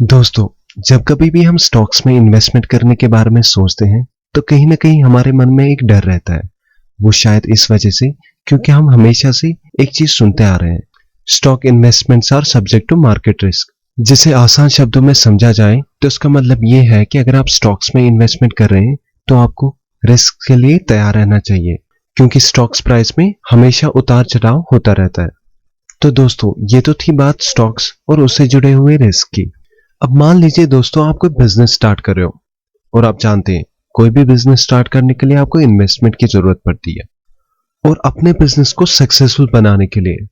दोस्तों, जब कभी भी हम स्टॉक्स में इन्वेस्टमेंट करने के बारे में सोचते हैं, तो कहीं न कहीं हमारे मन में एक डर रहता है। वो शायद इस वजह से क्योंकि हम हमेशा से एक चीज़ सुनते आ रहे हैं, stock investments are subject to market risk. जिसे आसान शब्दों में समझा जाए, तो इसका मतलब ये है कि अगर आप स्टॉक्स में इन्वेस्टमेंट कर रहे हैं, तो आपको रिस्क के लिए तैयार रहना चाहिए, क्योंकि स्टॉक्स प्राइस में हमेशा उतार-चढ़ाव होता रहता है। तो दोस्तों, ये तो थी बात स्टॉक्स और उससे जुड़े हुए रिस्क की। अब मान लीजिए दोस्तों, आप कोई बिजनेस स्टार्ट कर रहे हो और आप जानते हैं कोई भी बिजनेस स्टार्ट करने के लिए आपको इन्वेस्टमेंट की जरूरत पड़ती है। और अपने बिजनेस को सक्सेसफुल बनाने के लिए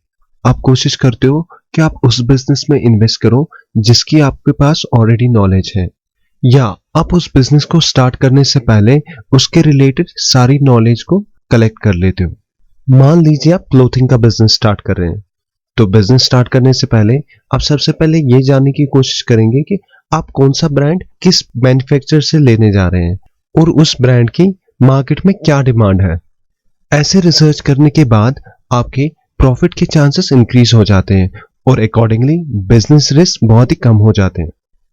आप कोशिश करते हो कि आप उस बिजनेस में इन्वेस्ट करो जिसकी आपके पास ऑलरेडी नॉलेज है, या आप उस बिजनेस को स्टार्ट करने से पहले उसके रिलेटेड सारी नॉलेज को कलेक्ट कर लेते हो। मान लीजिए आप क्लोथिंग का बिजनेस स्टार्ट कर रहे हैं, तो बिजनेस स्टार्ट करने से पहले आप सबसे पहले ये जानने की कोशिश करेंगे कि आप कौन सा ब्रांड किस मैन्युफैक्चरर से लेने जा रहे हैं और उस ब्रांड की मार्केट में क्या डिमांड है। ऐसे रिसर्च करने के बाद आपके प्रॉफिट के चांसेस इंक्रीज हो जाते हैं और अकॉर्डिंगली बिजनेस रिस्क बहुत ही कम हो जाते हैं।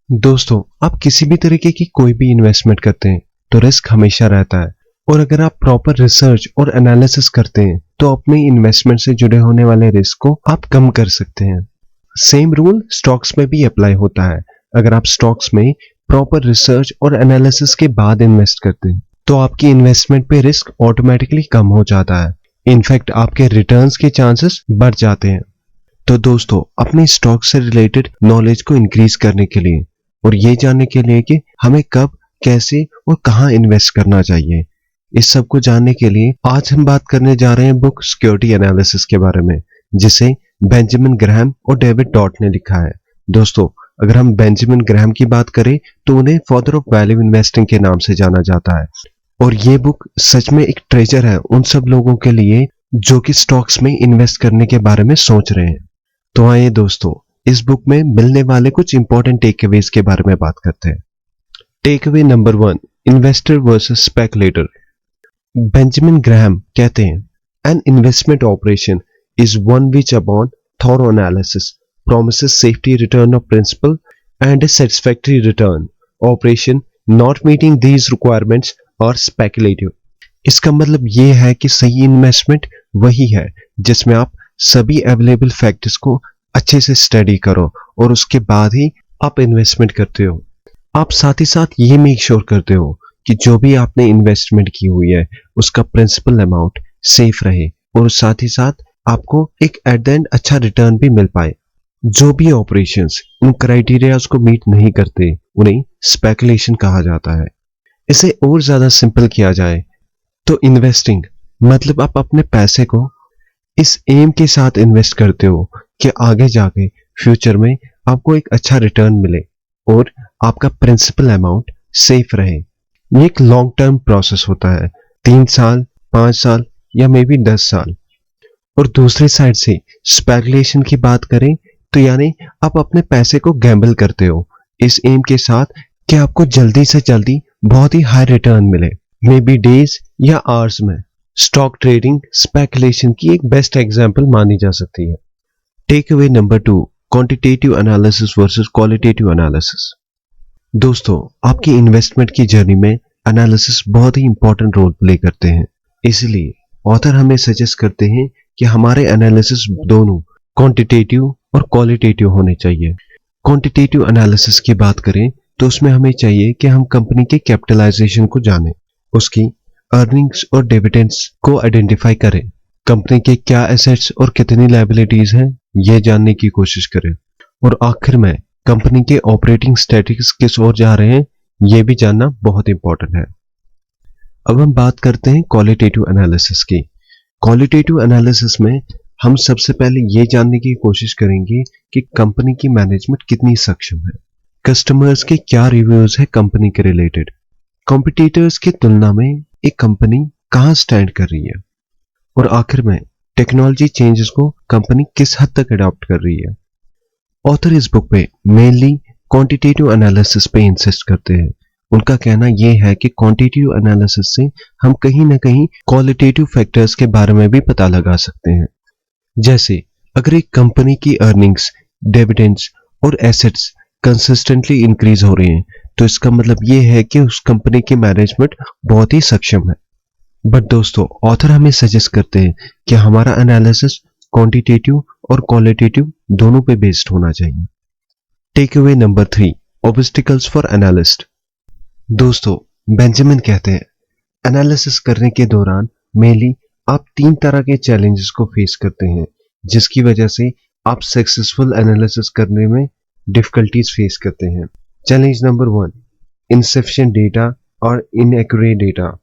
दोस्तों, आप किसी भी तरीके की कोई भी इन्वेस्टमेंट करते हैं तो रिस्क हमेशा रहता है, और अगर आप प्रॉपर रिसर्च और एनालिसिस करते हैं तो अपने इन्वेस्टमेंट से जुड़े होने वाले रिस्क को आप कम कर सकते हैं। सेम रूल स्टॉक्स में भी अप्लाई होता है। अगर आप स्टॉक्स में प्रॉपर रिसर्च और एनालिसिस के बाद इन्वेस्ट करते हैं तो आपकी इन्वेस्टमेंट पे रिस्क ऑटोमेटिकली कम हो जाता है। इनफैक्ट आपके रिटर्न्स के चांसेस बढ़ जाते हैं। तो दोस्तों, अपने स्टॉक से रिलेटेड नॉलेज को इंक्रीज करने के लिए और ये जानने के लिए कि हमें कब, कैसे और कहां इन्वेस्ट करना चाहिए, इस सब को जानने के लिए आज हम बात करने जा रहे हैं बुक सिक्योरिटी एनालिसिस के बारे में, जिसे बेंजामिन ग्राहम और डेविड डॉट ने लिखा है। दोस्तों, अगर हम बेंजामिन ग्राहम की बात करें तो उन्हें फादर ऑफ वैल्यू इन्वेस्टिंग के नाम से जाना जाता है, और ये बुक सच में एक ट्रेजर है उन सब लोगों के लिए जो कि स्टॉक्स में इन्वेस्ट करने के बारे में सोच रहे हैं। तो आइए दोस्तों, इस बुक में मिलने वाले कुछ इंपॉर्टेंट टेकअवेज के बारे में बात करते हैं। Takeaway number 1, investor versus speculator. Benjamin Graham कहते हैं, an investment operation is one which upon thorough analysis promises safety return of principal and a satisfactory return. Operation not meeting these requirements are speculative. इसका मतलब ये है कि सही investment वही है जिसमें आप सभी अवेलेबल फैक्टर्स को अच्छे से स्टडी करो और उसके बाद ही आप इन्वेस्टमेंट करते हो। आप साथ ही साथ ये मेक श्योर करते हो कि जो भी आपने इन्वेस्टमेंट की हुई है उसका प्रिंसिपल अमाउंट सेफ रहे और साथ ही साथ आपको एक एट द एंड अच्छा रिटर्न भी मिल पाए। जो भी ऑपरेशंस उन क्राइटेरियाज को मीट नहीं करते उन्हें स्पेकुलेशन कहा जाता है। इसे और ज्यादा सिंपल किया जाए तो इन्वेस्टिंग मतलब आप अपने पैसे को इस एम के साथ इन्वेस्ट करते हो कि आगे जाके फ्यूचर में आपको एक अच्छा रिटर्न मिले और आपका प्रिंसिपल अमाउंट सेफ रहे। ये एक लॉन्ग टर्म प्रोसेस होता है, 3 साल, 5 साल या मे बी 10 साल। और दूसरी साइड से स्पेकुलेशन की बात करें तो यानी आप अपने पैसे को गैम्बल करते हो इस एम के साथ कि आपको जल्दी से जल्दी बहुत ही हाई रिटर्न मिले, मे बी डेज या आवर्स में। स्टॉक ट्रेडिंग स्पेकुलेशन की एक बेस्ट एग्जांपल मानी जा सकती है। Take away number 2, quantitative analysis versus qualitative analysis. दोस्तों, आपकी इन्वेस्टमेंट की जर्नी में एनालिसिस बहुत ही इंपॉर्टेंट रोल प्ले करते हैं। इसलिए ऑथर हमें सजेस्ट करते हैं कि हमारे एनालिसिस दोनों क्वांटिटेटिव और क्वालिटेटिव होने चाहिए। क्वांटिटेटिव एनालिसिस की बात करें तो उसमें हमें चाहिए कि हम कंपनी के कैपिटलाइजेशन को जानें, उसकी अर्निंग्स और डिविडेंड्स को आइडेंटिफाई करें, कंपनी के क्या एसेट्स और कितनी लायबिलिटीज हैं ये जानने की कोशिश करें, और आखिर में कंपनी के ऑपरेटिंग स्टैटिक्स किस ओर जा रहे हैं ये भी जानना बहुत इंपॉर्टेंट है। अब हम बात करते हैं क्वालिटेटिव एनालिसिस की। क्वालिटेटिव एनालिसिस में हम सबसे पहले ये जानने की कोशिश करेंगे कि कंपनी की मैनेजमेंट कितनी सक्षम है, कस्टमर्स के क्या रिव्यूज है कंपनी के रिलेटेड, कॉम्पिटिटर्स की तुलना में एक कंपनी कहां स्टैंड कर रही है, और आखिर में टेक्नोलॉजी चेंजेस को कंपनी किस हद तक अडॉप्ट कर रही है। ऑथर इस बुक पे मेनली क्वांटिटेटिव एनालिसिस पे इंसिस्ट करते हैं। उनका कहना यह है कि क्वांटिटेटिव एनालिसिस से हम कहीं ना कहीं क्वालिटेटिव फैक्टर्स के बारे में भी पता लगा सकते हैं। जैसे अगर एक कंपनी की अर्निंग्स, डिविडेंड्स और एसेट्स कंसिस्टेंटली इंक्रीज हो रही हैं, तो इसका मतलब ये है कि उस कंपनी की मैनेजमेंट बहुत ही सक्षम है। बट दोस्तों, ऑथर हमें सजेस्ट करते हैं कि हमारा एनालिसिस क्वांटिटेटिव और क्वालिटेटिव दोनों पे बेस्ड होना चाहिए। Take away number 3, obstacles for analyst. दोस्तों, बेंजामिन कहते हैं एनालिसिस करने के दौरान मेनली आप 3 तरह के चैलेंजेस को फेस करते हैं, जिसकी वजह से आप सक्सेसफुल एनालिसिस करने में डिफिकल्टीज फेस करते हैं। चैलेंज नंबर 1, इनसफिशिएंट डेटा और inaccurate data.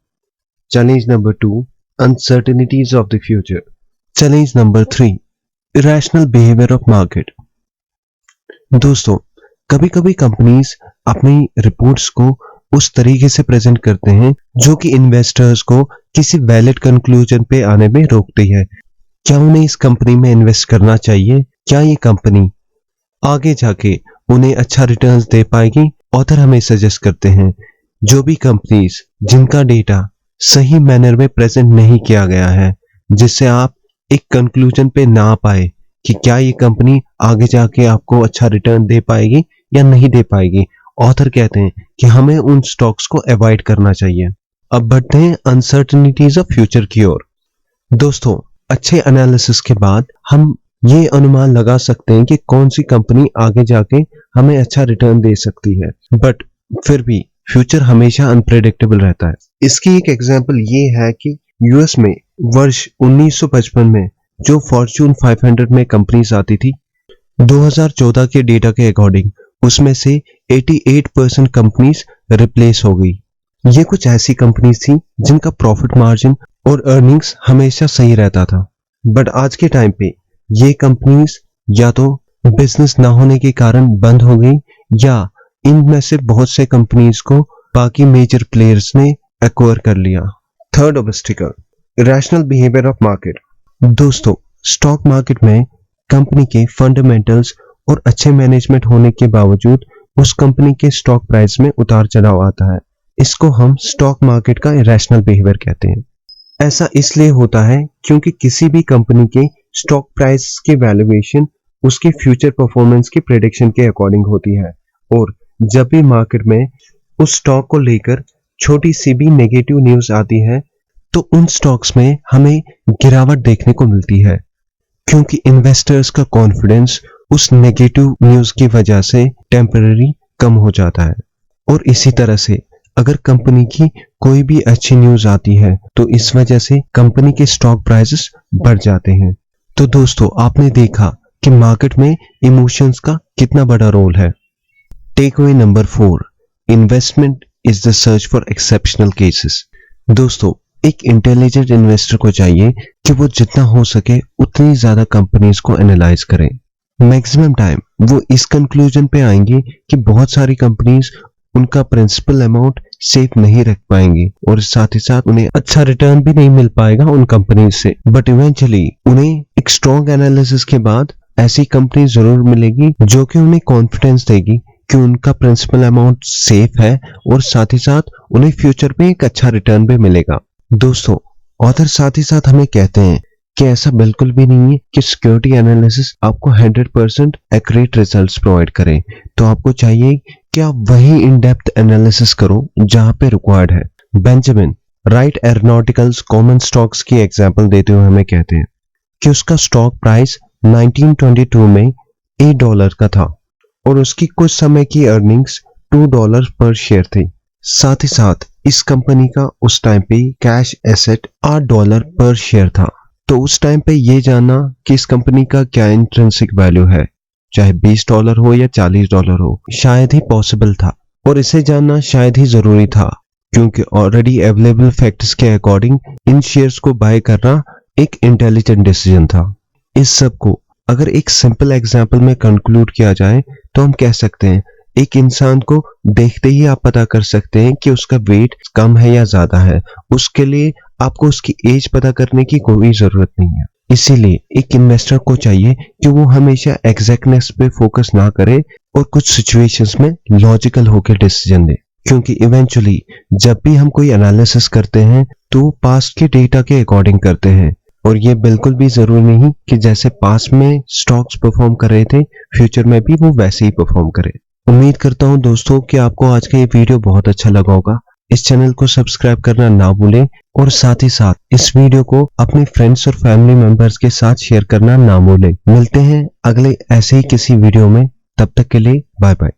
Challenge number 2, uncertainties of the future. Challenge number 3, irrational behaviour of market. दोस्तों, कभी कभी कंपनीज अपनी रिपोर्ट्स को उस तरीके से प्रेजेंट करते हैं जो कि इन्वेस्टर्स को किसी वैलिड कंक्लूजन पे आने में रोकती है। क्या उन्हें इस कंपनी में इन्वेस्ट करना चाहिए? क्या ये कंपनी आगे जाके उन्हें अच्छा रिटर्न्स दे पाएगी? ऑथर हमें सजेस्ट करते हैं जो भी कंपनीज जिनका डेटा सही मैनर में प्रेजेंट नहीं किया गया है, जिससे आप एक कंक्लूजन पे ना पाए कि क्या ये कंपनी आगे जाके आपको अच्छा रिटर्न दे पाएगी या नहीं दे पाएगी, ऑथर कहते हैं कि हमें उन स्टॉक्स को अवॉइड करना चाहिए। अब बढ़ते हैं अनसर्टेनिटीज ऑफ फ्यूचर की ओर। दोस्तों, अच्छे एनालिसिस के बाद हम ये अनुमान लगा सकते हैं कि कौन सी कंपनी आगे जाके हमें अच्छा रिटर्न दे सकती है, बट फिर भी फ्यूचर हमेशा अनप्रेडिक्टेबल रहता है। इसकी एक एग्जांपल ये है कि यूएस में वर्ष 1955 में जो फॉर्च्यून 500 में कंपनीज आती थी, 2014 के डेटा के अकॉर्डिंग उसमें से 88% कंपनीज रिप्लेस हो गई। ये कुछ ऐसी कंपनीज थी जिनका प्रॉफिट मार्जिन और अर्निंग्स हमेशा सही रहता था, बट आज के टाइम पे ये कंपनीज या तो बिजनेस ना होने के कारण बंद हो गई या इनमें से बहुत से कंपनीज को बाकी मेजर प्लेयर्स ने एक्वायर कर लिया। Third obstacle, irrational behaviour of market. दोस्तों, स्टॉक मार्केट में कंपनी के फंडामेंटल्स और अच्छे मैनेजमेंट होने के बावजूद उस कंपनी के स्टॉक प्राइस में उतार चढ़ाव आता है। इसको हम स्टॉक मार्केट का इरेशनल बिहेवियर कहते हैं। ऐसा इसलिए होता है क्योंकि किसी भी कंपनी के स्टॉक प्राइस की वैल्यूएशन उसके फ्यूचर परफॉर्मेंस की प्रेडिक्शन के अकॉर्डिंग होती है, और जब भी मार्केट में उस स्टॉक को लेकर छोटी सी भी नेगेटिव न्यूज आती है तो उन स्टॉक्स में हमें गिरावट देखने को मिलती है, क्योंकि इन्वेस्टर्स का कॉन्फिडेंस उस नेगेटिव न्यूज की वजह से टेम्पररी कम हो जाता है। और इसी तरह से अगर कंपनी की कोई भी अच्छी न्यूज आती है तो इस वजह से कंपनी के स्टॉक प्राइसेस बढ़ जाते हैं। तो दोस्तों, आपने देखा कि मार्केट में इमोशंस का कितना बड़ा रोल है। Take away number 4, investment is the search for exceptional cases. दोस्तों, एक इंटेलिजेंट इन्वेस्टर को चाहिए कि वो जितना हो सके उतनी ज्यादा कंपनीज को एनालाइज करें। मैक्सिमम टाइम वो इस कंक्लूजन पे आएंगे कि बहुत सारी कंपनीज उनका प्रिंसिपल अमाउंट सेफ नहीं रख पाएंगी और साथ ही साथ उन्हें अच्छा रिटर्न भी नहीं मिल पाएगा उन कंपनीज से, बट इवेंचुअली उन्हें एक स्ट्रॉन्ग एनालिसिस के बाद ऐसी कंपनी जरूर मिलेगी जो कि उन्हें कॉन्फिडेंस देगी कि उनका प्रिंसिपल अमाउंट सेफ है और साथ ही साथ उन्हें फ्यूचर में एक अच्छा रिटर्न भी मिलेगा। दोस्तों, ऑथर साथ ही साथ हमें कहते हैं कि ऐसा बिल्कुल भी नहीं है कि सिक्योरिटी एनालिसिस आपको 100% एक्यूरेट रिजल्ट्स प्रोवाइड करे। तो आपको चाहिए कि आप वही इन डेप्थ एनालिसिस करो जहां पे रिक्वायर्ड है। Benjamin right aeronauticals common stocks की एग्जांपल देते हुए हमें कहते हैं कि उसका स्टॉक प्राइस 1922 में $8 का था और उसकी कुछ समय की अर्निंग्स $2 पर शेयर थी। साथ ही साथ इस कंपनी का उस टाइम पे कैश एसेट $8 पर शेयर था। तो उस टाइम पे ये जानना कि इस कंपनी का क्या इंट्रिंसिक वैल्यू है, चाहे $20 हो या $40 हो, शायद ही पॉसिबल था, और इसे जानना शायद ही जरूरी था, क्योंकि ऑलरेडी अवेलेबल फैक्ट्स के अकॉर्डिंग इन शेयर्स को बाय करना एक इंटेलिजेंट डिसीजन था। इस सब को अगर एक सिंपल एग्जांपल में कंक्लूड किया जाए तो हम कह सकते हैं एक इंसान को देखते ही आप पता कर सकते हैं कि उसका वेट कम है या ज्यादा है। उसके लिए आपको उसकी एज पता करने की कोई जरूरत नहीं है। इसीलिए एक इन्वेस्टर को चाहिए कि वो हमेशा एग्जैक्टनेस पे फोकस ना करे और कुछ सिचुएशंस में लॉजिकल होकर डिसीजन दे, क्योंकि इवेंचुअली जब भी हम कोई एनालिसिस करते हैं तो पास्ट के डेटा के अकॉर्डिंग करते हैं, और ये बिल्कुल भी जरूरी नहीं कि जैसे पास्ट में स्टॉक्स परफॉर्म कर रहे थे फ्यूचर में भी वो वैसे ही परफॉर्म करे। उम्मीद करता हूं दोस्तों कि आपको आज का ये वीडियो बहुत अच्छा लगा होगा। इस चैनल को सब्सक्राइब करना ना भूलें और साथ ही साथ इस वीडियो को अपने फ्रेंड्स और फैमिली मेंबर्स के साथ शेयर करना ना भूलें। मिलते हैं अगले ऐसे ही किसी वीडियो में, तब तक के लिए बाय बाय।